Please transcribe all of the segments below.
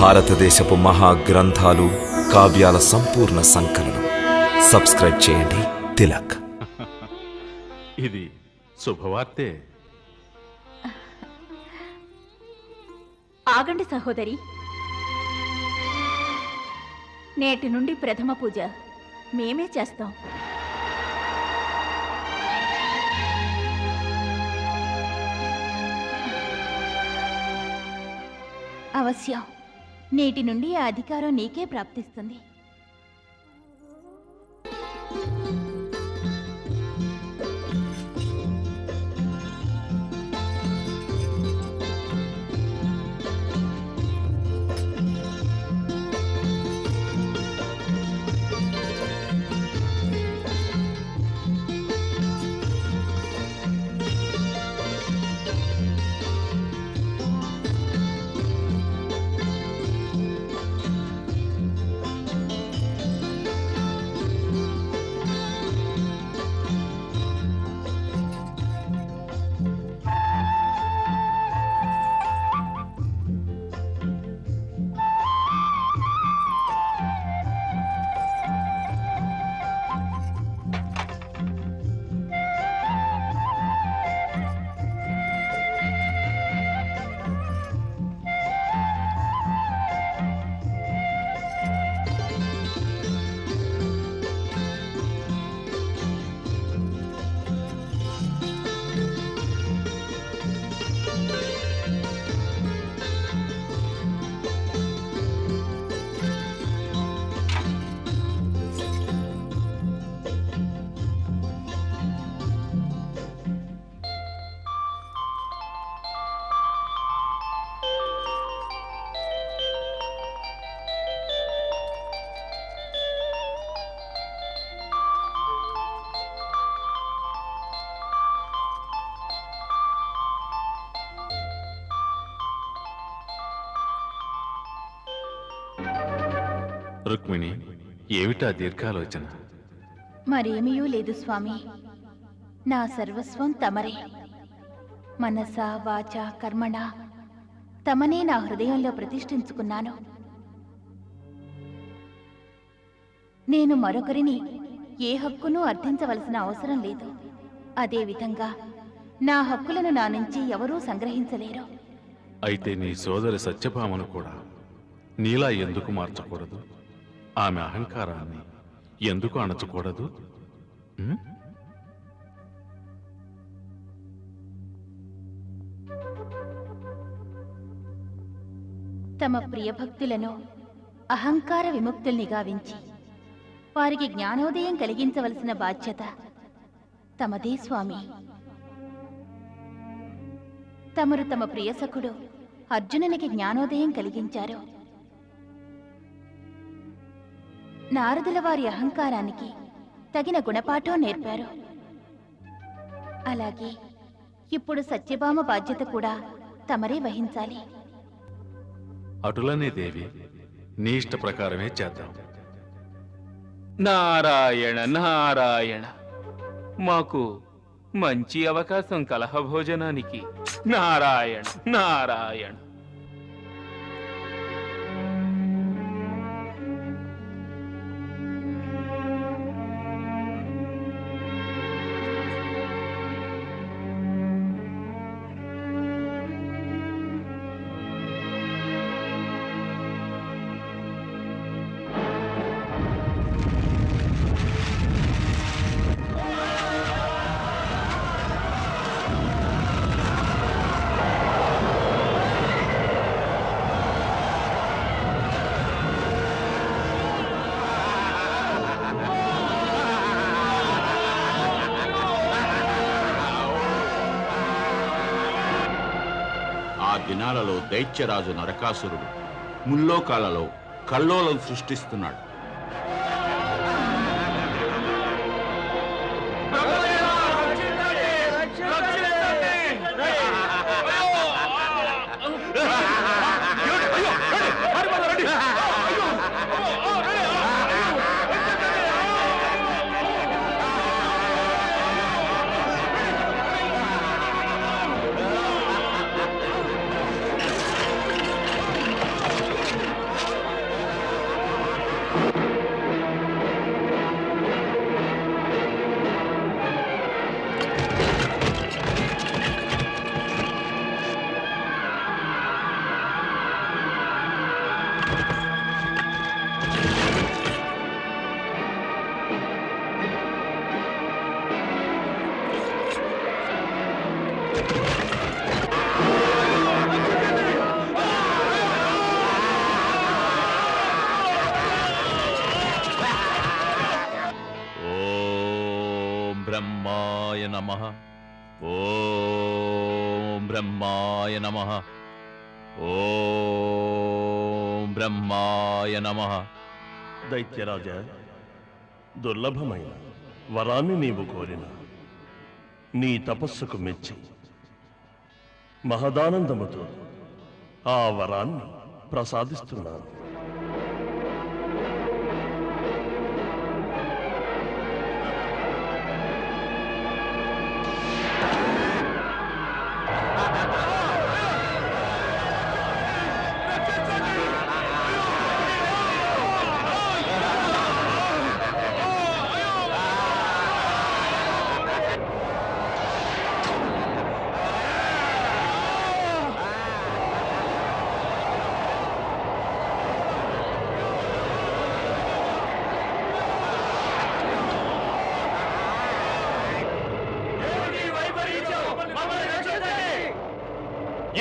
భారతదేశపు మహాగ్రంథాలు, కావ్యాల సంపూర్ణ సంకలనం. సబ్స్క్రైబ్ చేయండి. తిలక్. ఇది శుభవార్తే. ఆగండి సహోదరి. నేటి నుండి ప్రథమ పూజ మేమే చేస్తాం. అవశ్యం. నేటి నుండి ఆ అధికారం నీకే ప్రాప్తిస్తుంది. రుక్మిణి, ఏమిటా దీర్ఘాలోచన? మరేమీయూ లేదు స్వామి. నా సర్వస్వం తమరే. మనస వాచ కర్మణ తమనే నా హృదయంలో ప్రతిష్ఠించుకున్నాను. నేను మరొకరిని ఏ హక్కును అర్థించవలసిన అవసరం లేదు. అదేవిధంగా నా హక్కులను నా నుంచి ఎవరూ సంగ్రహించలేరు. అయితే నీ సోదరి సత్యభామను కూడా నీలా ఎందుకు మార్చకూడదు? ఆమె అహంకారాన్ని ఎందుకు అణచకూడదు? తమ ప్రియభక్తులను అహంకార విముక్తుల్ని గావించి వారికి జ్ఞానోదయం కలిగించవలసిన బాధ్యత తమదే స్వామి. తమరు తమ ప్రియసఖుడు అర్జునునికి జ్ఞానోదయం కలిగించారు. నారదుల వారి అహంకారానికి తగిన గుణపాఠం నేర్పారు. అలాగే ఇప్పుడు సత్యభామ బాధ్యత కూడా తమరే వహించాలి. అటులనే దేవి, నీ ఇష్ట ప్రకారమే చేద్దాం. నారాయణ నారాయణ, మాకు మంచి అవకాశం కలహ భోజనానికి. నారాయణ నారాయణ. దినాలలో దైత్యరాజు నరకాసురుడు ముల్లోకాలలో కల్లోలం సృష్టిస్తున్నాడు. ఓం బ్రహ్మాయ నమః. ఓం బ్రహ్మాయ నమః. ఓం బ్రహ్మాయ నమః. దైత్యరాజా, దుర్లభమైన వరాన్ని నీవు కోరిన నీ తపస్సుకు మెచ్చి మహదానందముతో ఆ వరాన్ని ప్రసాదిస్తున్నాను.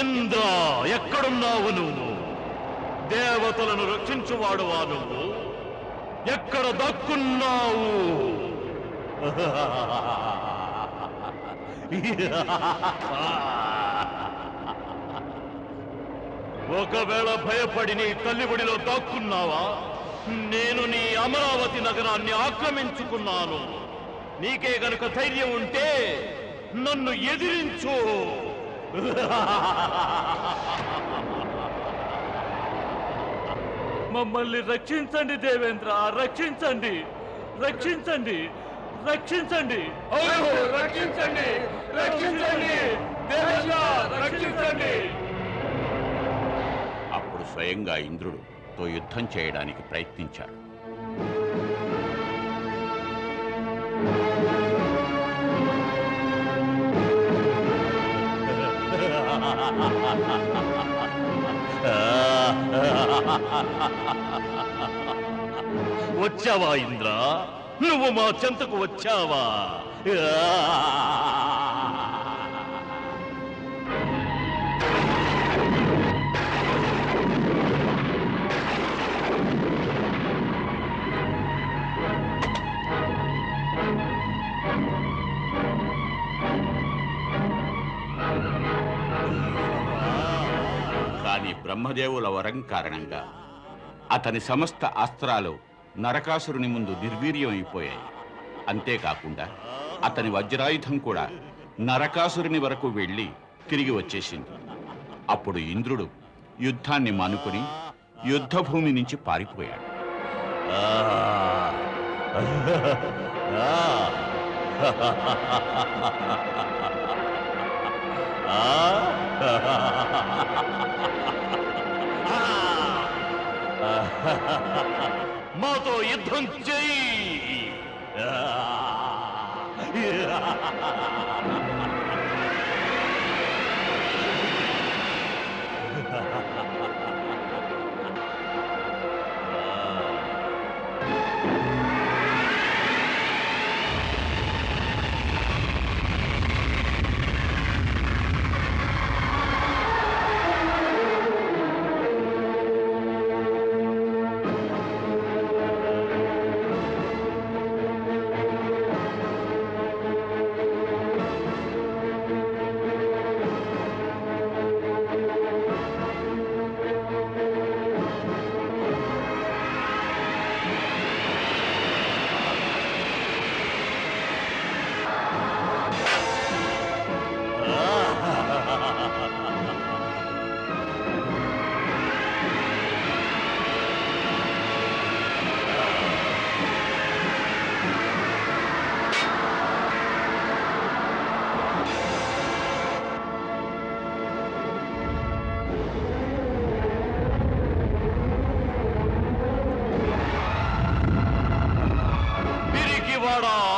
ఇంద్ర, ఎక్కడున్నావు నువ్వు? దేవతలను రక్షించువాడువా నువ్వు? ఎక్కడ దక్కున్నావు? ఒకవేళ భయపడి నీ తల్లిబడిలో దాక్కున్నావా? నేను నీ అమరావతి నగరాన్ని ఆక్రమించుకున్నాను. నీకే గనుక ధైర్యం ఉంటే నన్ను ఎదిరించు. మమ్మల్ని రక్షించండి దేవేంద్ర, రక్షించండి, రక్షించండి, రక్షించండి, రక్షించండి, రక్షించండి, దేవేంద్ర, రక్షించండి. అప్పుడు స్వయంగా ఇంద్రుడుతో యుద్ధం చేయడానికి ప్రయత్నించాడు. వచ్చావా ఇంద్ర? నువ్వు మా చెంతకు వచ్చావా? కానీ బ్రహ్మదేవుల వరం కారణంగా అతని సమస్త అస్త్రాలు నరకాసురుని ముందు నిర్వీర్యం అయిపోయాయి. అంతేకాకుండా అతని వజ్రాయుధం కూడా నరకాసురుని వరకు వెళ్ళి తిరిగి వచ్చేసింది. అప్పుడు ఇంద్రుడు యుద్ధాన్ని మానుకుని యుద్ధభూమి నుంచి పారిపోయాడు. మాతో యుద్ధం చెయ్యి.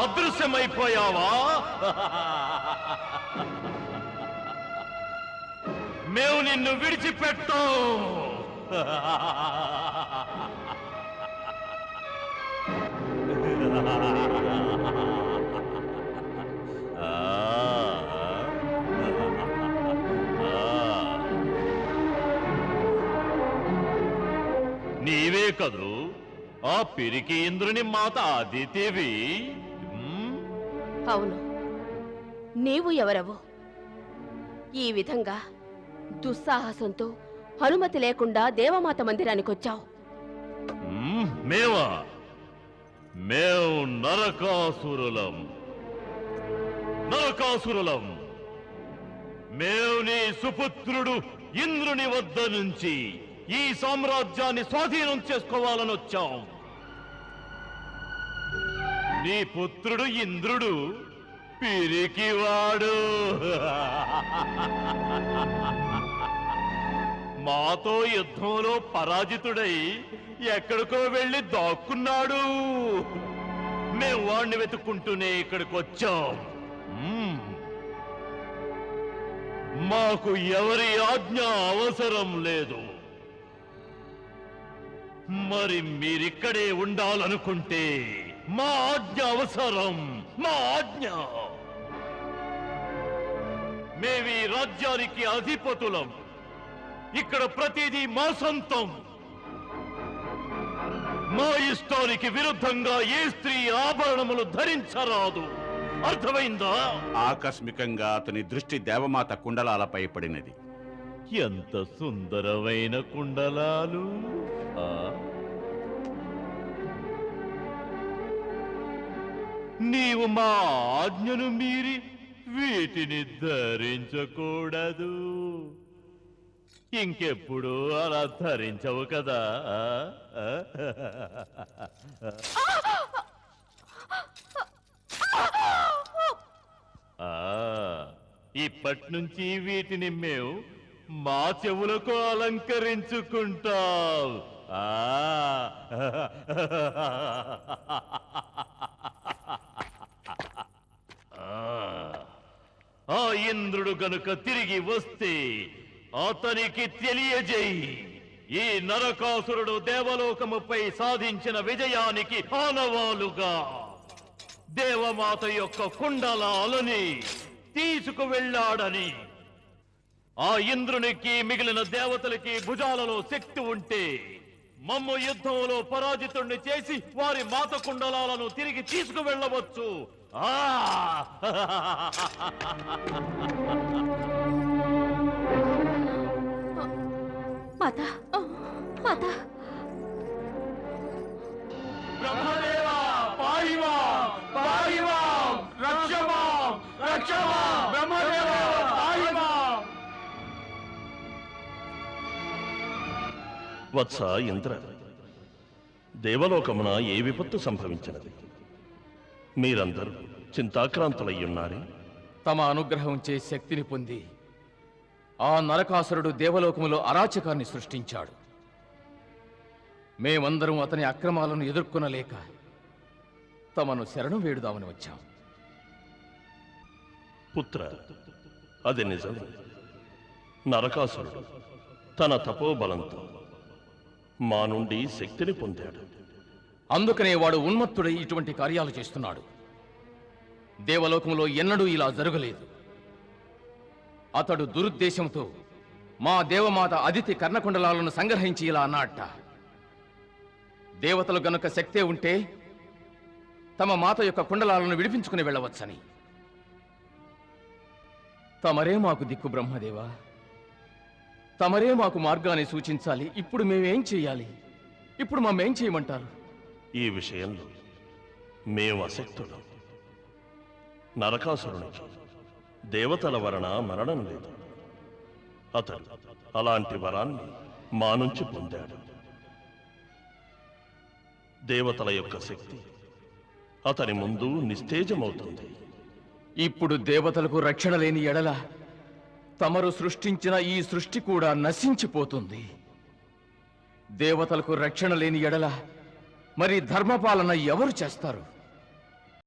అదృశ్యమైపోయావా? మేము నిన్ను విడిచిపెట్టాం. నీవే కదూ ఆ పిరికి ఇంద్రుని మాత అదితివి. అవును, నీవు ఎవరవు? ఈ విధంగా దుస్సాహసంతో అనుమతి లేకుండా దేవమాత మందిరానికొచ్చావు. మేమా? మేము నరకాసురులం. మేము నీ సుపుత్రుడు ఇంద్రుని వద్ద నుంచి ఈ సామ్రాజ్యాన్ని స్వాధీనం చేసుకోవాలని వచ్చాం. నీ పుత్రుడు ఇంద్రుడు పిరికివాడు. మాతో యుద్ధంలో పరాజితుడై ఎక్కడికో వెళ్ళి దాక్కున్నాడు. మేము వాణ్ణి వెతుక్కుంటూనే ఇక్కడికి వచ్చాం. మాకు ఎవరి ఆజ్ఞ అవసరం లేదు. మరి మీరిక్కడే ఉండాలనుకుంటే మా ఆజ్ఞ అవసరం. మా ఆజ్ఞ. మేమీ రాజ్యానికి అధిపతులం. ఇక్కడ ప్రతిదీ మా సొంతం. మా ఇష్టానికి విరుద్ధంగా ఏ స్త్రీ ఆభరణములు ధరించరాదు. అర్థమైందా? ఆకస్మికంగా అతని దృష్టి దేవమాత కుండలాలపై పడినది. ఎంత సుందరమైన కుండలాలు! నీవు మా ఆజ్ఞను మీరి వీటిని ధరించకూడదు. ఇంకెప్పుడు అలా ధరించవు కదా. ఇప్పటి నుంచి వీటిని మేము మా చెవులకు అలంకరించుకుంటాం. ఆ ఇంద్రుడు గనుక తిరిగి వస్తే అతనికి తెలియజేయి. ఈ నరకాసురుడు దేవలోకముపై సాధించిన విజయానికి ఆనవాలుగా దేవమాత యొక్క కుండలాలని తీసుకువెళ్ళాడని. ఆ ఇంద్రునికి మిగిలిన దేవతలకి భుజాలలో శక్తి ఉంటే మమ్ము యుద్ధంలో పరాజితుణ్ణి చేసి వారి మాత కుండలాలను తిరిగి తీసుకువెళ్ళవచ్చు. మాత, మాత, బ్రహ్మదేవా పాహిమా, పాహిమా, రక్షమా, రక్షమా, బ్రహ్మదేవా పాహిమా. వత్స ఇంద్ర, దేవలోకమున ఏ విపత్తు సంభవించినది? మీరందరూ చింతాక్రాంతులయ్యున్నారే. తమ అనుగ్రహం చే శక్తిని పొంది ఆ నరకాసురుడు దేవలోకములో అరాచకాన్ని సృష్టించాడు. మేమందరం అతని అక్రమాలను ఎదుర్కొనలేక తమను శరణు వేడుదామని వచ్చాం. పుత్ర, అది నిజం. నరకాసురుడు తన తపోబలంతో మా నుండి శక్తిని పొందాడు. అందుకనే వాడు ఉన్మత్తుడై ఇటువంటి కార్యాలు చేస్తున్నాడు. దేవలోకంలో ఎన్నడూ ఇలా జరగలేదు. అతడు దురుద్దేశంతో మా దేవమాత అదితి కర్ణకుండలాలను సంగ్రహించి ఇలా అన్నట్ట. దేవతలు గనుక శక్తే ఉంటే తమ మాత యొక్క కుండలాలను విడిపించుకుని వెళ్ళవచ్చని. తమరే మాకు దిక్కు బ్రహ్మదేవా. తమరే మాకు మార్గాన్ని సూచించాలి. ఇప్పుడు మేమేం చెయ్యాలి? ఇప్పుడు మమ్మేం చేయమంటారు? ఈ విషయంలో మేము అశక్తులం. నరకాసురునికి దేవతల వలన మరణం లేదు. అతడు అలాంటి వరాన్ని మా నుంచి పొందాడు. దేవతల యొక్క శక్తి అతని ముందు నిస్తేజమవుతుంది. ఇప్పుడు దేవతలకు రక్షణ లేని ఎడల తమరు సృష్టించిన ఈ సృష్టి కూడా నశించిపోతుంది. దేవతలకు రక్షణ లేని ఎడల మరి ధర్మపాలన ఎవరు చేస్తారు?